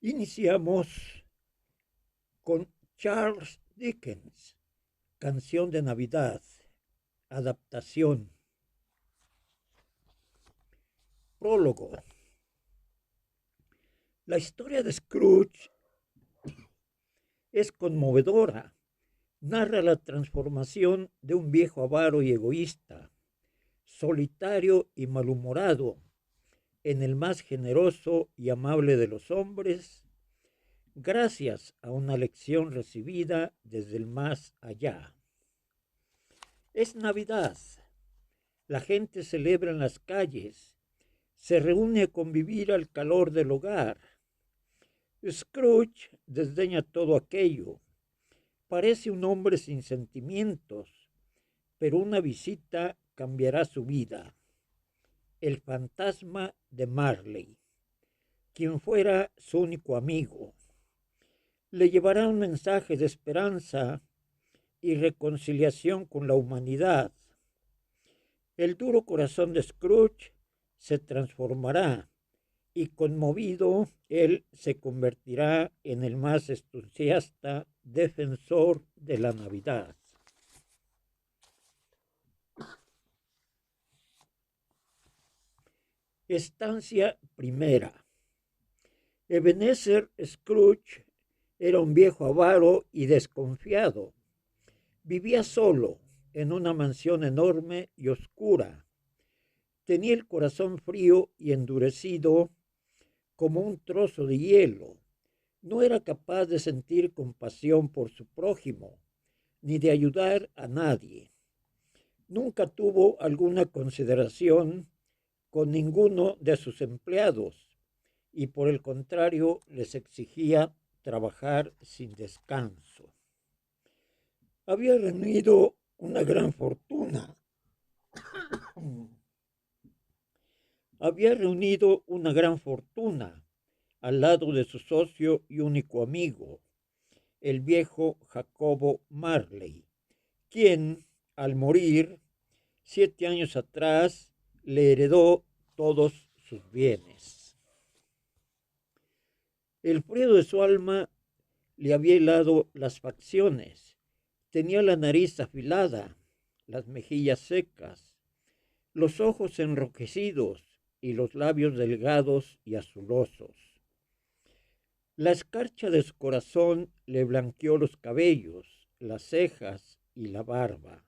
Iniciamos con Charles Dickens, Canción de Navidad, adaptación, prólogo. La historia de Scrooge es conmovedora. Narra la transformación de un viejo avaro y egoísta, solitario y malhumorado, en el más generoso y amable de los hombres, gracias a una lección recibida desde el más allá. Es Navidad. La gente celebra en las calles, se reúne a convivir al calor del hogar. Scrooge desdeña todo aquello. Parece un hombre sin sentimientos, pero una visita cambiará su vida. El fantasma de Marley, quien fuera su único amigo, le llevará un mensaje de esperanza y reconciliación con la humanidad. El duro corazón de Scrooge se transformará y conmovido él se convertirá en el más entusiasta defensor de la Navidad. Estancia primera. Ebenezer Scrooge era un viejo avaro y desconfiado. Vivía solo en una mansión enorme y oscura. Tenía el corazón frío y endurecido como un trozo de hielo. No era capaz de sentir compasión por su prójimo, ni de ayudar a nadie. Nunca tuvo alguna consideración con ninguno de sus empleados y por el contrario les exigía trabajar sin descanso. Había reunido una gran fortuna. Había reunido una gran fortuna al lado de su socio y único amigo, el viejo Jacobo Marley, quien, al morir 7 años atrás, le heredó todos sus bienes. El frío de su alma le había helado las facciones. Tenía la nariz afilada, las mejillas secas, los ojos enrojecidos y los labios delgados y azulosos. La escarcha de su corazón le blanqueó los cabellos, las cejas y la barba.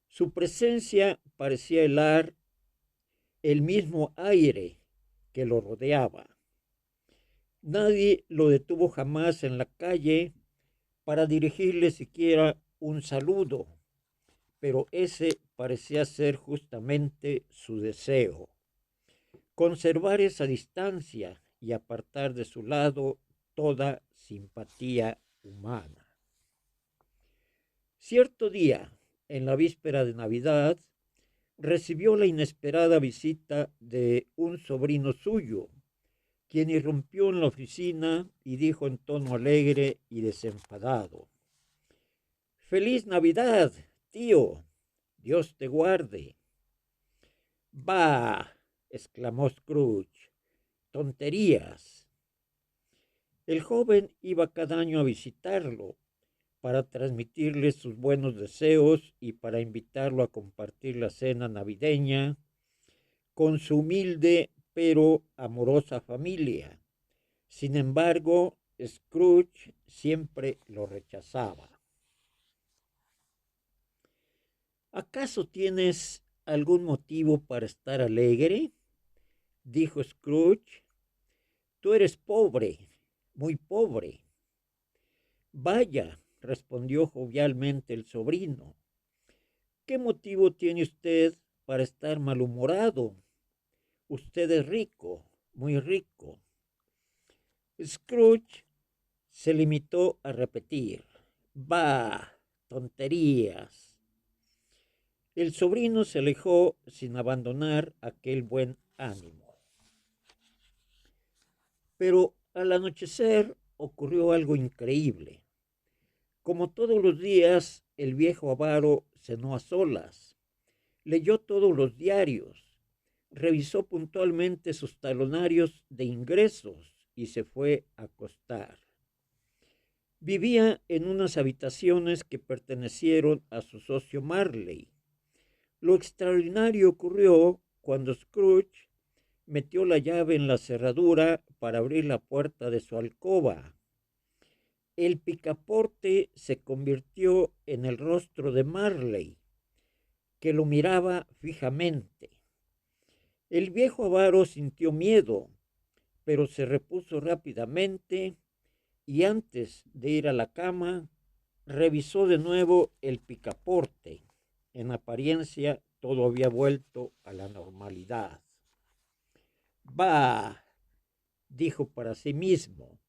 Su presencia parecía helar el mismo aire que lo rodeaba. Nadie lo detuvo jamás en la calle para dirigirle siquiera un saludo, pero ese parecía ser justamente su deseo, conservar esa distancia y apartar de su lado toda simpatía humana. Cierto día, en la víspera de Navidad, recibió la inesperada visita de un sobrino suyo, quien irrumpió en la oficina y dijo en tono alegre y desenfadado: ¡Feliz Navidad, tío! Dios te guarde. ¡Bah! Exclamó Scrooge. ¡Tonterías! El joven iba cada año a visitarlo para transmitirle sus buenos deseos y para invitarlo a compartir la cena navideña con su humilde pero amorosa familia. Sin embargo, Scrooge siempre lo rechazaba. ¿Acaso tienes algún motivo para estar alegre?, dijo Scrooge. Tú eres pobre, muy pobre. Vaya, respondió jovialmente el sobrino. ¿Qué motivo tiene usted para estar malhumorado? Usted es rico, muy rico. Scrooge se limitó a repetir: bah, tonterías. El sobrino se alejó sin abandonar aquel buen ánimo. Pero al anochecer ocurrió algo increíble. Como todos los días, el viejo avaro cenó a solas, leyó todos los diarios, revisó puntualmente sus talonarios de ingresos y se fue a acostar. Vivía en unas habitaciones que pertenecieron a su socio Marley. Lo extraordinario ocurrió cuando Scrooge metió la llave en la cerradura para abrir la puerta de su alcoba. El picaporte se convirtió en el rostro de Marley, que lo miraba fijamente. El viejo avaro sintió miedo, pero se repuso rápidamente y antes de ir a la cama, revisó de nuevo el picaporte. En apariencia, todo había vuelto a la normalidad. Bah, dijo para sí mismo,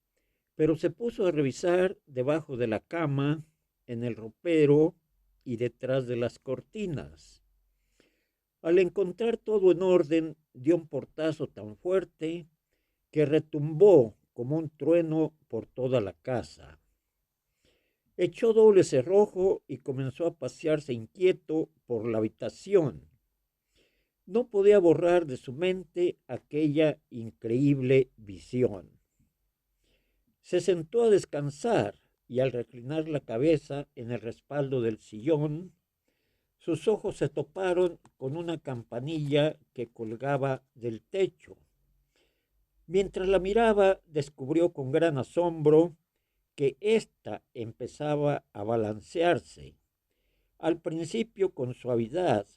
pero se puso a revisar debajo de la cama, en el ropero y detrás de las cortinas. Al encontrar todo en orden, dio un portazo tan fuerte que retumbó como un trueno por toda la casa. Echó doble cerrojo y comenzó a pasearse inquieto por la habitación. No podía borrar de su mente aquella increíble visión. Se sentó a descansar y al reclinar la cabeza en el respaldo del sillón, sus ojos se toparon con una campanilla que colgaba del techo. Mientras la miraba, descubrió con gran asombro que ésta empezaba a balancearse, al principio con suavidad,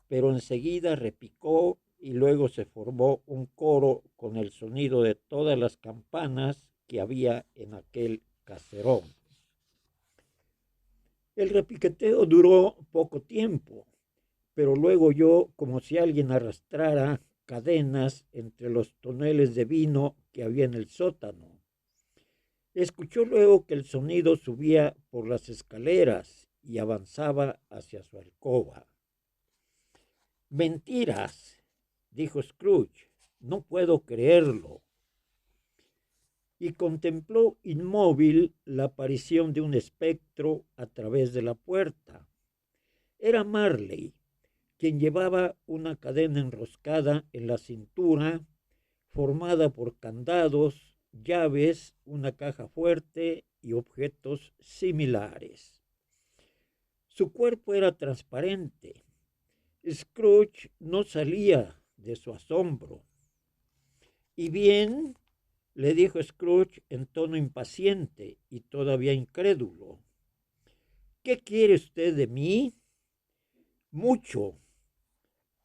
pero enseguida repicó y luego se formó un coro con el sonido de todas las campanas que había en aquel caserón. El repiqueteo duró poco tiempo, pero luego oyó como si alguien arrastrara cadenas entre los toneles de vino que había en el sótano. Escuchó luego que el sonido subía por las escaleras y avanzaba hacia su alcoba. Mentiras, dijo Scrooge, no puedo creerlo. Y contempló inmóvil la aparición de un espectro a través de la puerta. Era Marley, quien llevaba una cadena enroscada en la cintura, formada por candados, llaves, una caja fuerte y objetos similares. Su cuerpo era transparente. Scrooge no salía de su asombro. ¿Y bien? Le dijo Scrooge en tono impaciente y todavía incrédulo. ¿Qué quiere usted de mí? Mucho.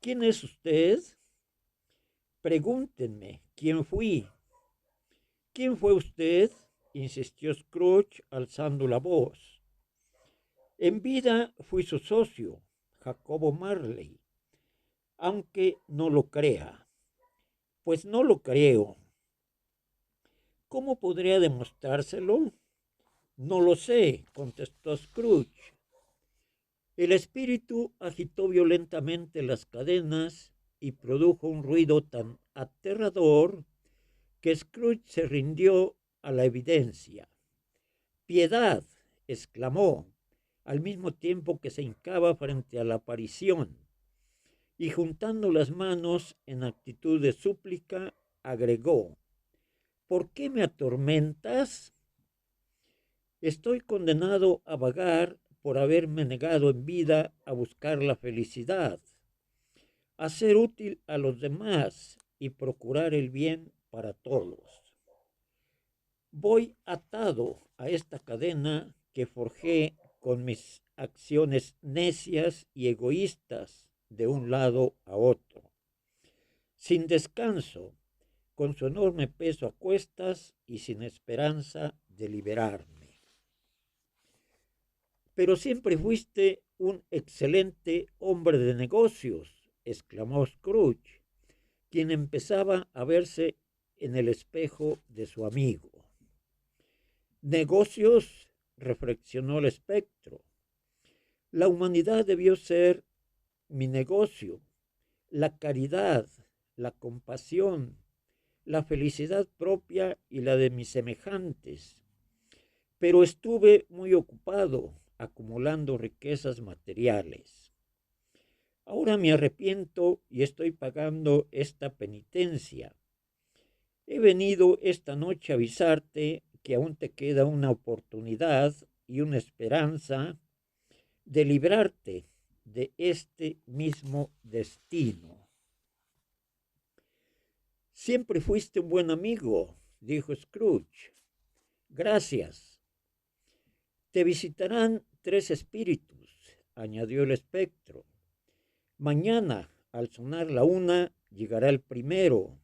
¿Quién es usted? Pregúntenme quién fui. ¿Quién fue usted? Insistió Scrooge alzando la voz. En vida fui su socio, Jacobo Marley, aunque no lo crea. Pues no lo creo. ¿Cómo podría demostrárselo? No lo sé, contestó Scrooge. El espíritu agitó violentamente las cadenas y produjo un ruido tan aterrador que Scrooge se rindió a la evidencia. ¡Piedad! Exclamó, al mismo tiempo que se hincaba frente a la aparición, y juntando las manos en actitud de súplica, agregó, ¿por qué me atormentas? Estoy condenado a vagar por haberme negado en vida a buscar la felicidad, a ser útil a los demás y procurar el bien para todos. Voy atado a esta cadena que forjé con mis acciones necias y egoístas de un lado a otro, sin descanso, con su enorme peso a cuestas y sin esperanza de liberarme. Pero siempre fuiste un excelente hombre de negocios, exclamó Scrooge, quien empezaba a verse en el espejo de su amigo. Negocios, reflexionó el espectro. La humanidad debió ser mi negocio, la caridad, la compasión, la felicidad propia y la de mis semejantes. Pero estuve muy ocupado acumulando riquezas materiales. Ahora me arrepiento y estoy pagando esta penitencia. He venido esta noche a avisarte que aún te queda una oportunidad y una esperanza de librarte de este mismo destino. Siempre fuiste un buen amigo, dijo Scrooge. Gracias. Te visitarán 3 espíritus, añadió el espectro. Mañana, al sonar la 1, llegará el primero.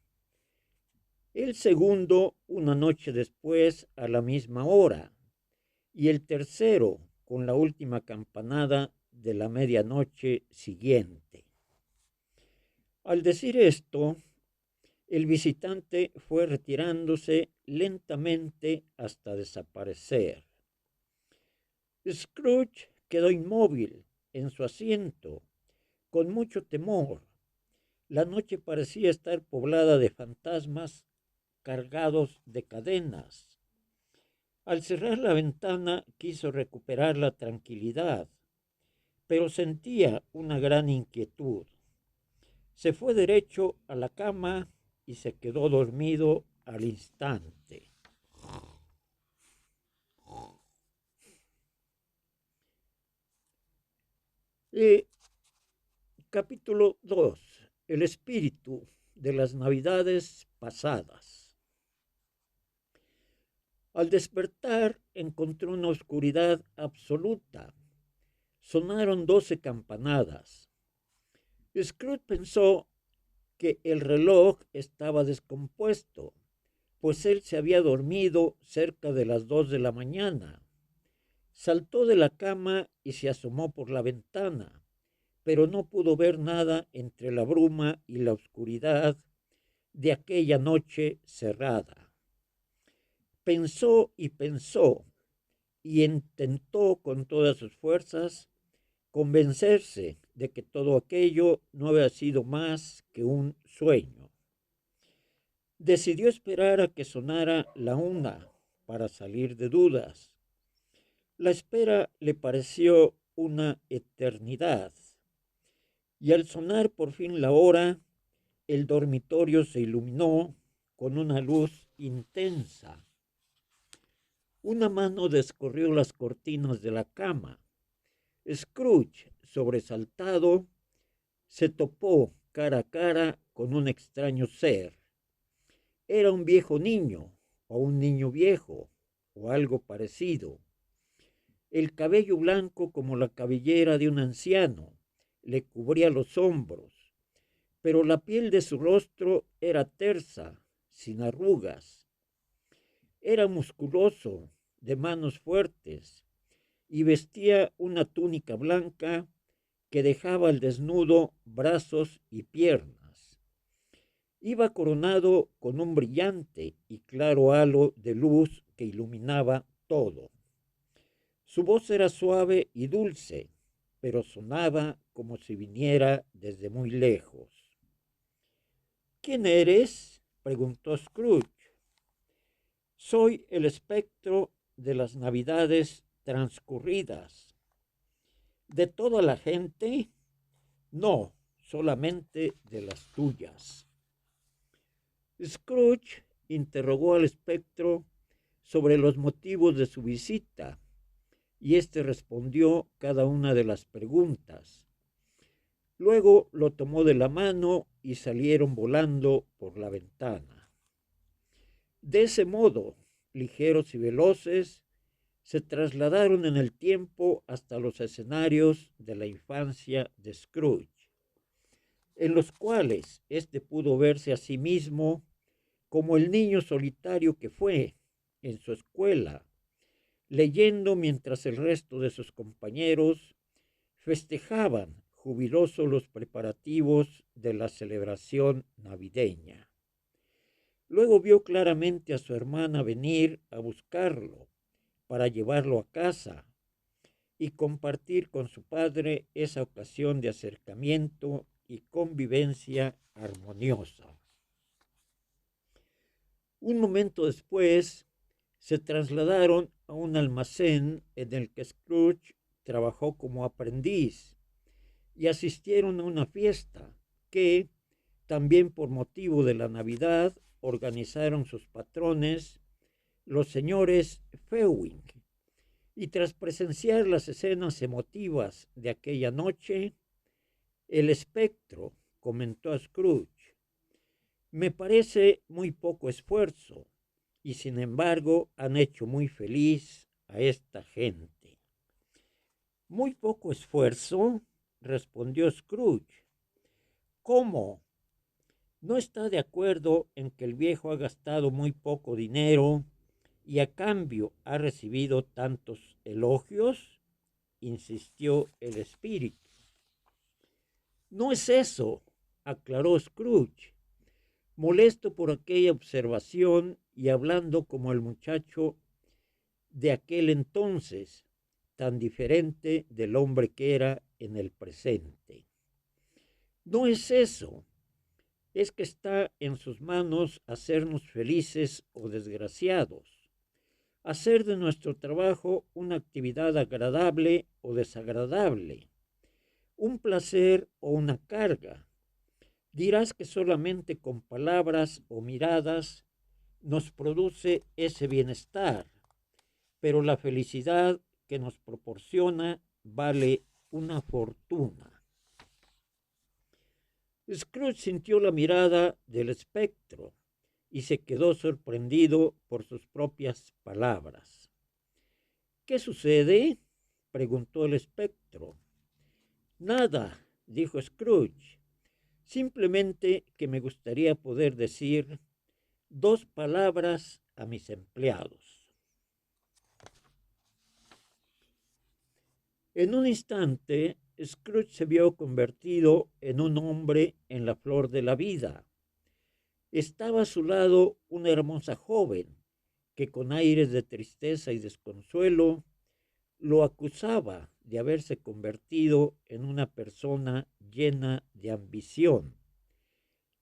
El segundo, una noche después, a la misma hora. Y el tercero, con la última campanada de la medianoche siguiente. Al decir esto, el visitante fue retirándose lentamente hasta desaparecer. Scrooge quedó inmóvil en su asiento, con mucho temor. La noche parecía estar poblada de fantasmas cargados de cadenas. Al cerrar la ventana quiso recuperar la tranquilidad, pero sentía una gran inquietud. Se fue derecho a la cama y se quedó dormido al instante. Eh, Capítulo 2. El espíritu de las navidades pasadas. Al despertar encontró una oscuridad absoluta. Sonaron 12 campanadas. Scrooge pensó que el reloj estaba descompuesto, pues él se había dormido cerca de las 2 de la mañana. Saltó de la cama y se asomó por la ventana, pero no pudo ver nada entre la bruma y la oscuridad de aquella noche cerrada. Pensó y intentó con todas sus fuerzas convencerse de que todo aquello no había sido más que un sueño. Decidió esperar a que sonara la 1 para salir de dudas. La espera le pareció una eternidad, y al sonar por fin la hora, el dormitorio se iluminó con una luz intensa. Una mano descorrió las cortinas de la cama. Scrooge, sobresaltado, se topó cara a cara con un extraño ser. Era un viejo niño, o un niño viejo, o algo parecido. El cabello blanco como la cabellera de un anciano le cubría los hombros, pero la piel de su rostro era tersa, sin arrugas. Era musculoso, de manos fuertes, y vestía una túnica blanca que dejaba al desnudo brazos y piernas. Iba coronado con un brillante y claro halo de luz que iluminaba todo. Su voz era suave y dulce, pero sonaba como si viniera desde muy lejos. ¿Quién eres?, preguntó Scrooge. Soy el espectro de las navidades transcurridas. ¿De toda la gente? No, solamente de las tuyas. Scrooge interrogó al espectro sobre los motivos de su visita, y éste respondió cada una de las preguntas. Luego lo tomó de la mano y salieron volando por la ventana. De ese modo, ligeros y veloces, se trasladaron en el tiempo hasta los escenarios de la infancia de Scrooge, en los cuales éste pudo verse a sí mismo como el niño solitario que fue en su escuela, leyendo mientras el resto de sus compañeros festejaban jubilosos los preparativos de la celebración navideña. Luego vio claramente a su hermana venir a buscarlo para llevarlo a casa y compartir con su padre esa ocasión de acercamiento y convivencia armoniosa. Un momento después se trasladaron a un almacén en el que Scrooge trabajó como aprendiz y asistieron a una fiesta que, también por motivo de la Navidad, organizaron sus patrones, los señores Fewing, y tras presenciar las escenas emotivas de aquella noche, el espectro comentó a Scrooge: me parece muy poco esfuerzo, y sin embargo han hecho muy feliz a esta gente. ¿Muy poco esfuerzo?, respondió Scrooge. ¿Cómo? ¿No está de acuerdo en que el viejo ha gastado muy poco dinero y a cambio ha recibido tantos elogios?, insistió el espíritu. No es eso, aclaró Scrooge, molesto por aquella observación y hablando como el muchacho de aquel entonces, tan diferente del hombre que era en el presente. No es eso, es que está en sus manos hacernos felices o desgraciados, hacer de nuestro trabajo una actividad agradable o desagradable, un placer o una carga. Dirás que solamente con palabras o miradas nos produce ese bienestar, pero la felicidad que nos proporciona vale una fortuna. Scrooge sintió la mirada del espectro y se quedó sorprendido por sus propias palabras. ¿Qué sucede?, preguntó el espectro. Nada, dijo Scrooge. Simplemente que me gustaría poder decir 2 palabras a mis empleados. En un instante, Scrooge se vio convertido en un hombre en la flor de la vida. Estaba a su lado una hermosa joven que con aires de tristeza y desconsuelo lo acusaba de haberse convertido en una persona llena de ambición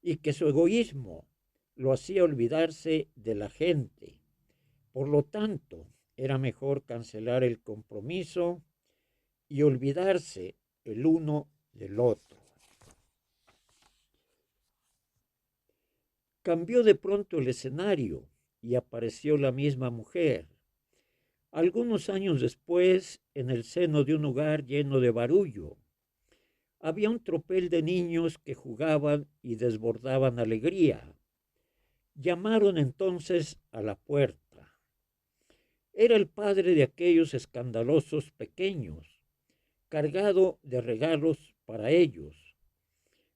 y que su egoísmo lo hacía olvidarse de la gente. Por lo tanto, era mejor cancelar el compromiso y olvidarse el uno del otro. Cambió de pronto el escenario y apareció la misma mujer. Algunos años después, en el seno de un hogar lleno de barullo, había un tropel de niños que jugaban y desbordaban alegría. Llamaron entonces a la puerta. Era el padre de aquellos escandalosos pequeños, cargado de regalos para ellos.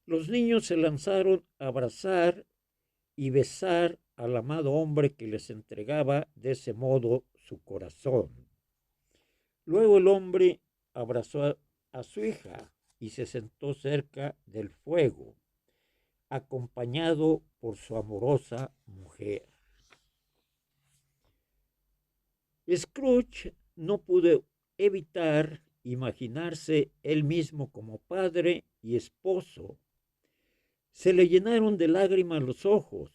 Los niños se lanzaron a abrazar y besar al amado hombre que les entregaba de ese modo su corazón. Luego el hombre abrazó a su hija y se sentó cerca del fuego, acompañado por su amorosa mujer. Scrooge no pudo evitar imaginarse él mismo como padre y esposo. Se le llenaron de lágrimas los ojos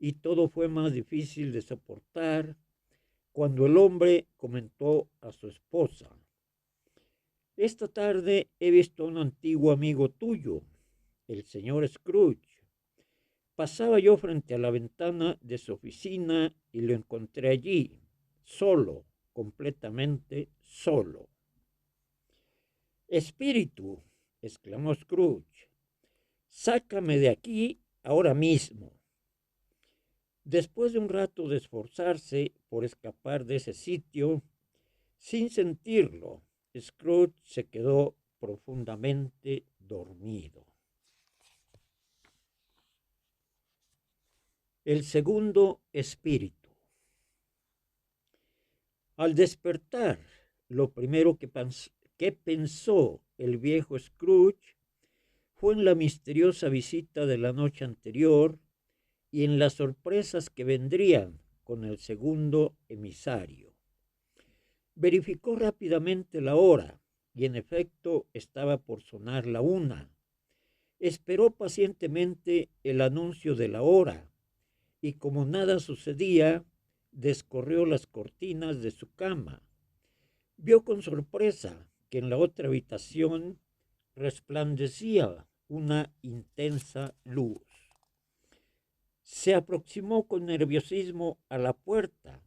y todo fue más difícil de soportar cuando el hombre comentó a su esposa: esta tarde he visto a un antiguo amigo tuyo, el señor Scrooge. Pasaba yo frente a la ventana de su oficina y lo encontré allí, solo, completamente solo. Espíritu, exclamó Scrooge, sácame de aquí ahora mismo. Después de un rato de esforzarse por escapar de ese sitio, sin sentirlo, Scrooge se quedó profundamente dormido. El segundo espíritu. Al despertar, lo primero que pensó el viejo Scrooge fue en la misteriosa visita de la noche anterior y en las sorpresas que vendrían con el segundo emisario. Verificó rápidamente la hora y en efecto estaba por sonar la 1. Esperó pacientemente el anuncio de la hora y como nada sucedía, descorrió las cortinas de su cama. Vio con sorpresa que en la otra habitación resplandecía una intensa luz. Se aproximó con nerviosismo a la puerta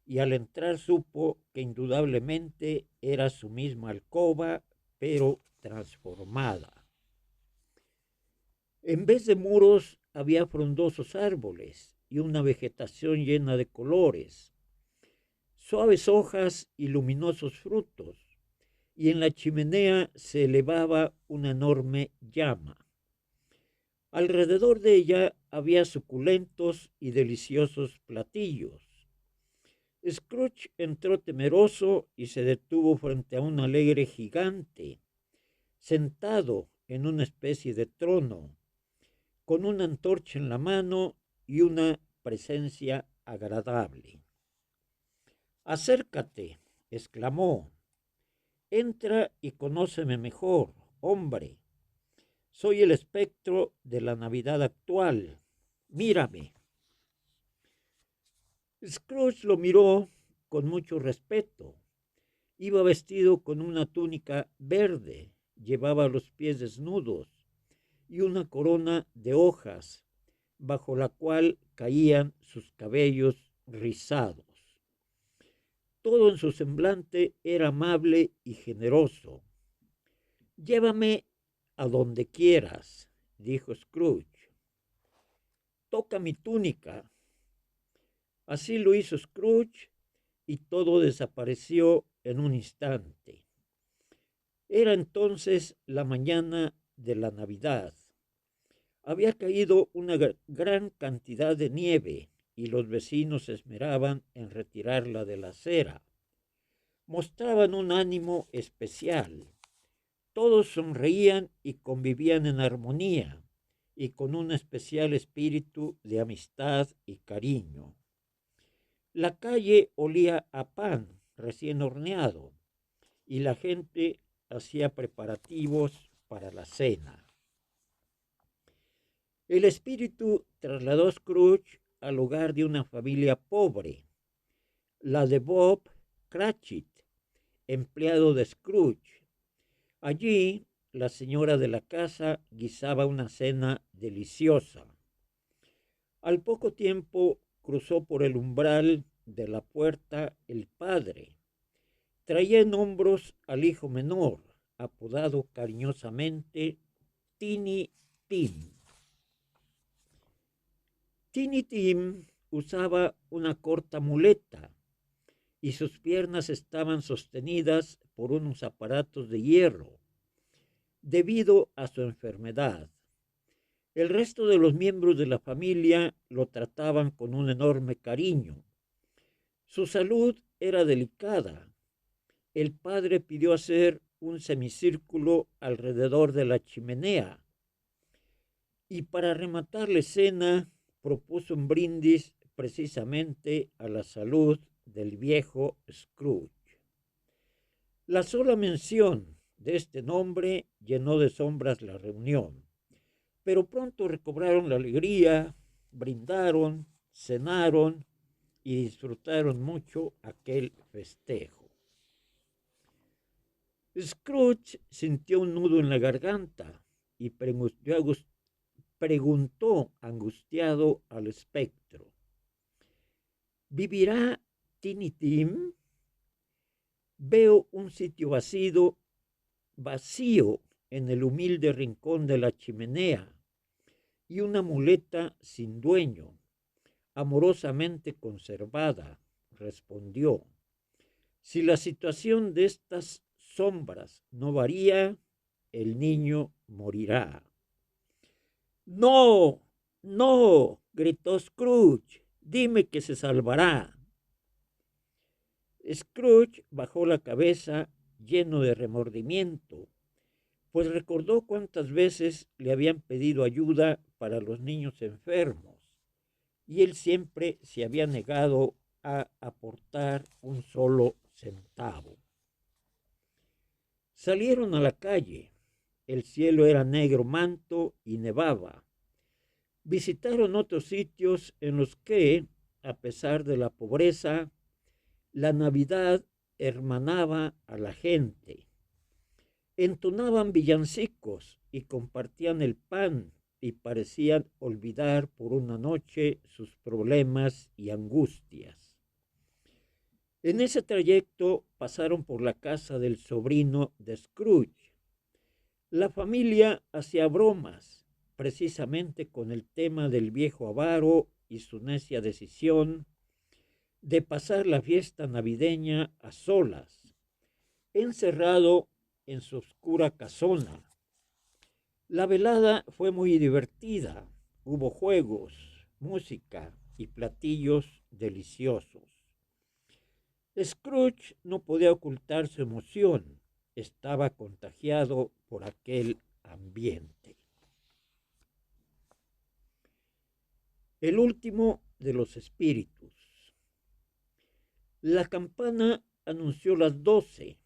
y al entrar supo que indudablemente era su misma alcoba, pero transformada. En vez de muros había frondosos árboles y una vegetación llena de colores, suaves hojas y luminosos frutos, y en la chimenea se elevaba una enorme llama. Alrededor de ella había suculentos y deliciosos platillos. Scrooge entró temeroso y se detuvo frente a un alegre gigante, sentado en una especie de trono, con una antorcha en la mano y una presencia agradable. Acércate, exclamó. Entra y conóceme mejor, hombre. Soy el espectro de la Navidad actual. Mírame. Scrooge lo miró con mucho respeto. Iba vestido con una túnica verde, llevaba los pies desnudos y una corona de hojas, bajo la cual caían sus cabellos rizados. Todo en su semblante era amable y generoso. Llévame a donde quieras, dijo Scrooge. Toca mi túnica. Así lo hizo Scrooge y todo desapareció en un instante. Era entonces la mañana de la Navidad. Había caído una gran cantidad de nieve y los vecinos se esmeraban en retirarla de la acera. Mostraban un ánimo especial. Todos sonreían y convivían en armonía y con un especial espíritu de amistad y cariño. La calle olía a pan recién horneado y la gente hacía preparativos para la cena. El espíritu trasladó a Scrooge al hogar de una familia pobre, la de Bob Cratchit, empleado de Scrooge. Allí, la señora de la casa guisaba una cena deliciosa. Al poco tiempo cruzó por el umbral de la puerta el padre. Traía en hombros al hijo menor, apodado cariñosamente Tiny Tim. Tiny Tim usaba una corta muleta y sus piernas estaban sostenidas por unos aparatos de hierro, debido a su enfermedad. El resto de los miembros de la familia lo trataban con un enorme cariño. Su salud era delicada. El padre pidió hacer un semicírculo alrededor de la chimenea y para rematar la escena propuso un brindis precisamente a la salud del viejo Scrooge. La sola mención de este nombre llenó de sombras la reunión, pero pronto recobraron la alegría, brindaron, cenaron y disfrutaron mucho aquel festejo. Scrooge sintió un nudo en la garganta y preguntó angustiado al espectro: ¿vivirá Tiny Tim? Veo un sitio vacío en el humilde rincón de la chimenea y una muleta sin dueño, amorosamente conservada, respondió. Si la situación de estas sombras no varía, el niño morirá. No, no, gritó Scrooge, dime que se salvará. Scrooge bajó la cabeza lleno de remordimiento, pues recordó cuántas veces le habían pedido ayuda para los niños enfermos, y él siempre se había negado a aportar un solo centavo. Salieron a la calle. El cielo era negro manto y nevaba. Visitaron otros sitios en los que, a pesar de la pobreza, la Navidad hermanaba a la gente. Entonaban villancicos y compartían el pan y parecían olvidar por una noche sus problemas y angustias. En ese trayecto pasaron por la casa del sobrino de Scrooge. La familia hacía bromas, precisamente con el tema del viejo avaro y su necia decisión de pasar la fiesta navideña a solas, encerrado en su oscura casona. La velada fue muy divertida. Hubo juegos, música y platillos deliciosos. Scrooge no podía ocultar su emoción. Estaba contagiado por aquel ambiente. El último de los espíritus. La campana anunció las 12.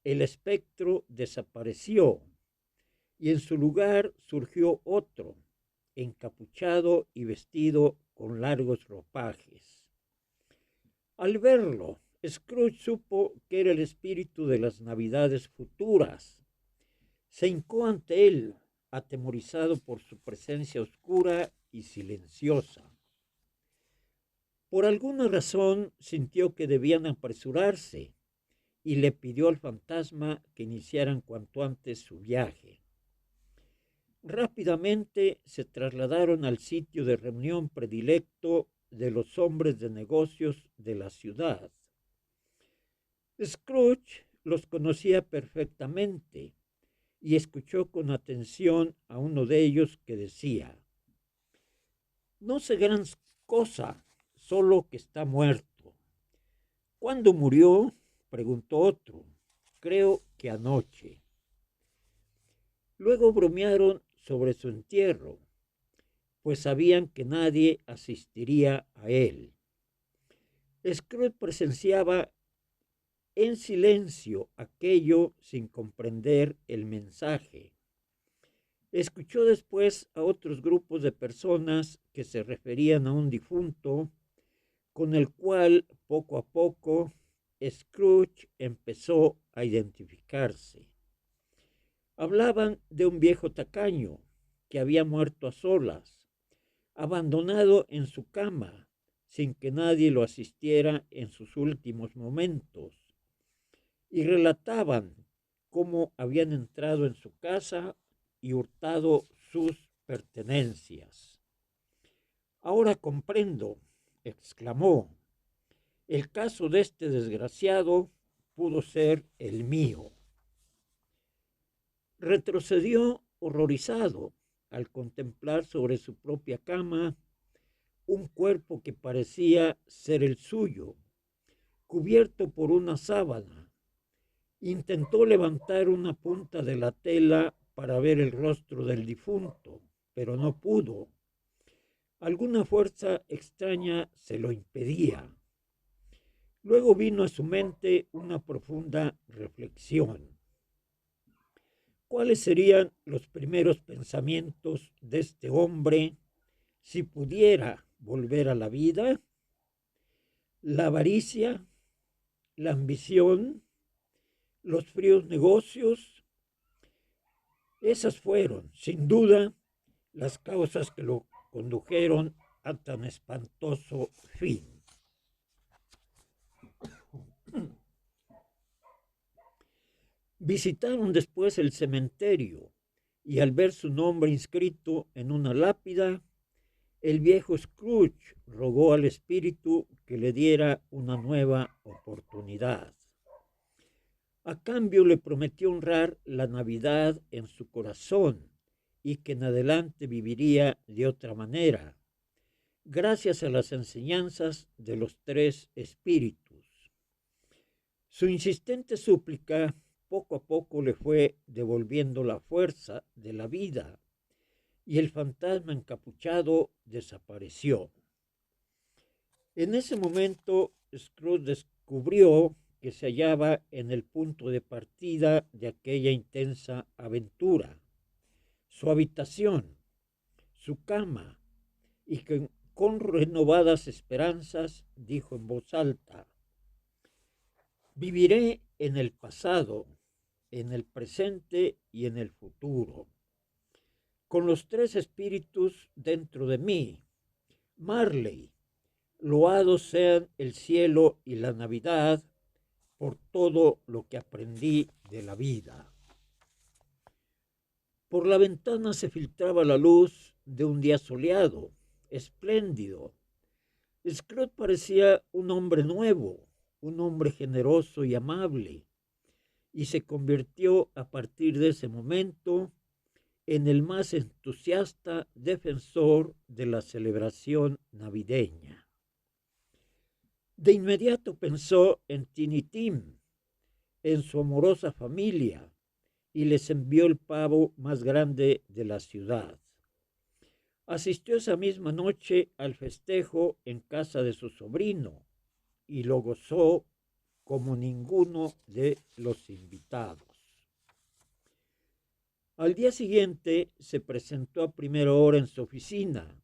El espectro desapareció y en su lugar surgió otro, encapuchado y vestido con largos ropajes. Al verlo, Scrooge supo que era el espíritu de las navidades futuras. Se hincó ante él, atemorizado por su presencia oscura y silenciosa. Por alguna razón sintió que debían apresurarse y le pidió al fantasma que iniciaran cuanto antes su viaje. Rápidamente se trasladaron al sitio de reunión predilecto de los hombres de negocios de la ciudad. Scrooge los conocía perfectamente y escuchó con atención a uno de ellos que decía: «No sé gran cosa, solo que está muerto». «¿Cuándo murió?», preguntó otro. «Creo que anoche». Luego bromearon sobre su entierro, pues sabían que nadie asistiría a él. Scrooge presenciaba en silencio aquello sin comprender el mensaje. Escuchó después a otros grupos de personas que se referían a un difunto con el cual poco a poco Scrooge empezó a identificarse. Hablaban de un viejo tacaño que había muerto a solas, abandonado en su cama, sin que nadie lo asistiera en sus últimos momentos, y relataban cómo habían entrado en su casa y hurtado sus pertenencias. «Ahora comprendo», exclamó, «el caso de este desgraciado pudo ser el mío». Retrocedió horrorizado al contemplar sobre su propia cama un cuerpo que parecía ser el suyo, cubierto por una sábana. Intentó levantar una punta de la tela para ver el rostro del difunto, pero no pudo. Alguna fuerza extraña se lo impedía. Luego vino a su mente una profunda reflexión. ¿Cuáles serían los primeros pensamientos de este hombre si pudiera volver a la vida? La avaricia, la ambición, los fríos negocios. Esas fueron, sin duda, las causas que lo condujeron a tan espantoso fin. Visitaron después el cementerio y al ver su nombre inscrito en una lápida, el viejo Scrooge rogó al espíritu que le diera una nueva oportunidad. A cambio le prometió honrar la Navidad en su corazón y que en adelante viviría de otra manera, gracias a las enseñanzas de los tres espíritus. Su insistente súplica poco a poco le fue devolviendo la fuerza de la vida y el fantasma encapuchado desapareció. En ese momento, Scrooge descubrió que se hallaba en el punto de partida de aquella intensa aventura. Su habitación, su cama, y que con renovadas esperanzas dijo en voz alta: «Viviré en el pasado, en el presente y en el futuro. con los tres espíritus dentro de mí. Marley, loados sean el cielo y la Navidad por todo lo que aprendí de la vida. Por la ventana se filtraba la luz de un día soleado, espléndido. Scrooge parecía un hombre nuevo, un hombre generoso y amable, y se convirtió a partir de ese momento en el más entusiasta defensor de la celebración navideña. De inmediato pensó en Tiny Tim, en su amorosa familia, y les envió el pavo más grande de la ciudad. Asistió esa misma noche al festejo en casa de su sobrino y lo gozó como ninguno de los invitados. Al día siguiente se presentó a primera hora en su oficina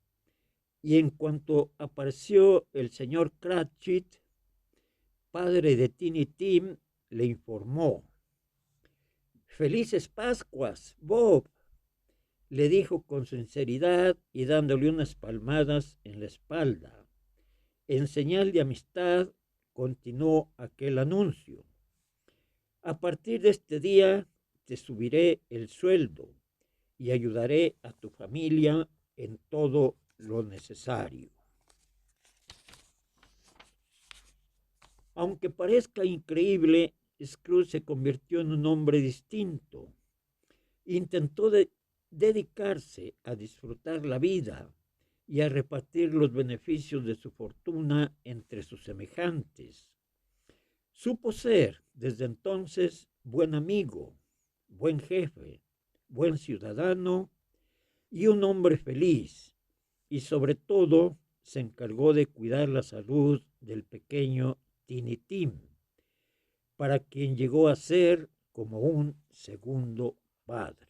y en cuanto apareció el señor Cratchit, padre de Tiny Tim, le informó: «Felices Pascuas, Bob», le dijo con sinceridad y dándole unas palmadas en la espalda. En señal de amistad, continuó aquel anuncio: «A partir de este día te subiré el sueldo y ayudaré a tu familia en todo lo necesario». Aunque parezca increíble, Scrooge se convirtió en un hombre distinto. Intentó dedicarse a disfrutar la vida y a repartir los beneficios de su fortuna entre sus semejantes. Supo ser, desde entonces, buen amigo, buen jefe, buen ciudadano y un hombre feliz, y sobre todo se encargó de cuidar la salud del pequeño Tiny Tim, para quien llegó a ser como un segundo padre.